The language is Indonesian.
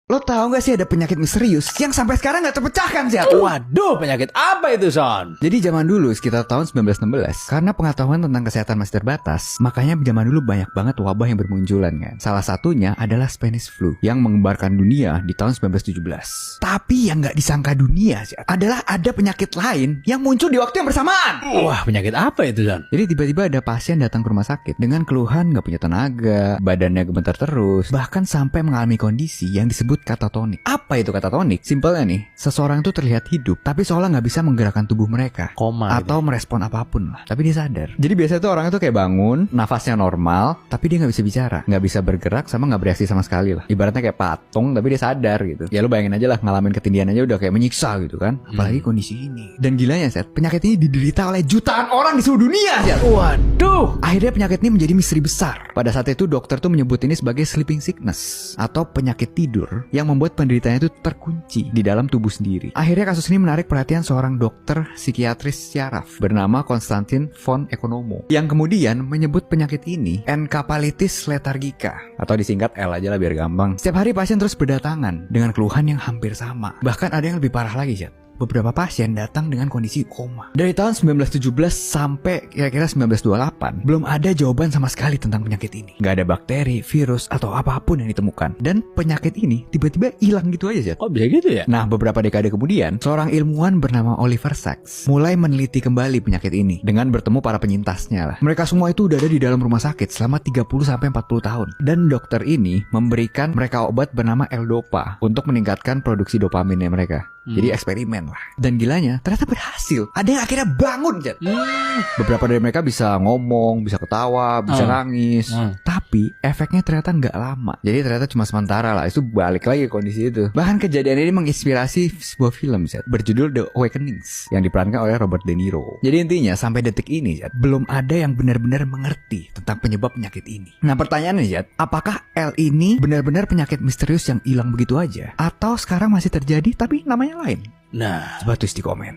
Lo tahu gak sih ada penyakit misterius yang sampai sekarang gak terpecahkan sih? Waduh, penyakit apa itu, Son? Jadi zaman dulu sekitar tahun 1916, karena pengetahuan tentang kesehatan masih terbatas, makanya zaman dulu banyak banget wabah yang bermunculan kan. Salah satunya adalah Spanish flu yang mengembarkan dunia di tahun 1917. Tapi yang gak disangka dunia sih adalah ada penyakit lain yang muncul di waktu yang bersamaan. Wah, penyakit apa itu, Son? Jadi tiba-tiba ada pasien datang ke rumah sakit dengan keluhan gak punya tenaga, badannya gemetar terus, bahkan sampai mengalami kondisi yang disebut katatonik. Apa itu katatonik? Simpelnya nih, seseorang itu terlihat hidup, tapi seolah nggak bisa menggerakkan tubuh mereka, Koma atau merespon apapun lah. Tapi dia sadar. Jadi biasanya tuh orang itu kayak bangun, nafasnya normal, tapi dia nggak bisa bicara, nggak bisa bergerak, sama nggak bereaksi sama sekali lah. Ibaratnya kayak patung, tapi dia sadar gitu. Ya lu bayangin aja lah, ngalamin ketindihan aja udah kayak menyiksa gitu kan. Apalagi kondisi ini. Dan gilanya Seth, penyakit ini diderita oleh jutaan orang di seluruh dunia Seth. Waduh. Akhirnya penyakit ini menjadi misteri besar. Pada saat itu dokter tuh menyebut ini sebagai sleeping sickness atau penyakit tidur yang membuat penderitanya itu terkunci di dalam tubuh sendiri. Akhirnya kasus ini menarik perhatian seorang dokter psikiatris syaraf bernama Konstantin von Economo yang kemudian menyebut penyakit ini encephalitis lethargica atau disingkat L aja lah biar gampang. Setiap hari pasien terus berdatangan dengan keluhan yang hampir sama. Bahkan ada yang lebih parah lagi, Jat. Beberapa pasien datang dengan kondisi koma. Dari tahun 1917 sampai kira-kira 1928, belum ada jawaban sama sekali tentang penyakit ini. Gak ada bakteri, virus, atau apapun yang ditemukan. Dan penyakit ini tiba-tiba hilang gitu aja, Zat. Kok bisa gitu ya? Nah, beberapa dekade kemudian, seorang ilmuwan bernama Oliver Sacks mulai meneliti kembali penyakit ini dengan bertemu para penyintasnya lah. Mereka semua itu udah ada di dalam rumah sakit selama 30-40 tahun. Dan dokter ini memberikan mereka obat bernama L-Dopa untuk meningkatkan produksi dopaminnya mereka. Jadi eksperimen lah. Dan gilanya ternyata berhasil. Ada yang akhirnya bangun, Jat. Beberapa dari mereka bisa ngomong, bisa ketawa, bisa nangis. Tapi efeknya ternyata nggak lama. Jadi ternyata cuma sementara lah. Itu balik lagi ke kondisi itu. Bahkan kejadian ini menginspirasi sebuah film, Jat, berjudul The Awakenings yang diperankan oleh Robert De Niro. Jadi intinya sampai detik ini, Jat, belum ada yang benar-benar mengerti tentang penyebab penyakit ini. Nah pertanyaannya, Jat, apakah L ini benar-benar penyakit misterius yang hilang begitu aja? Atau sekarang masih terjadi tapi namanya lain? Nah, Coba tulis di komen.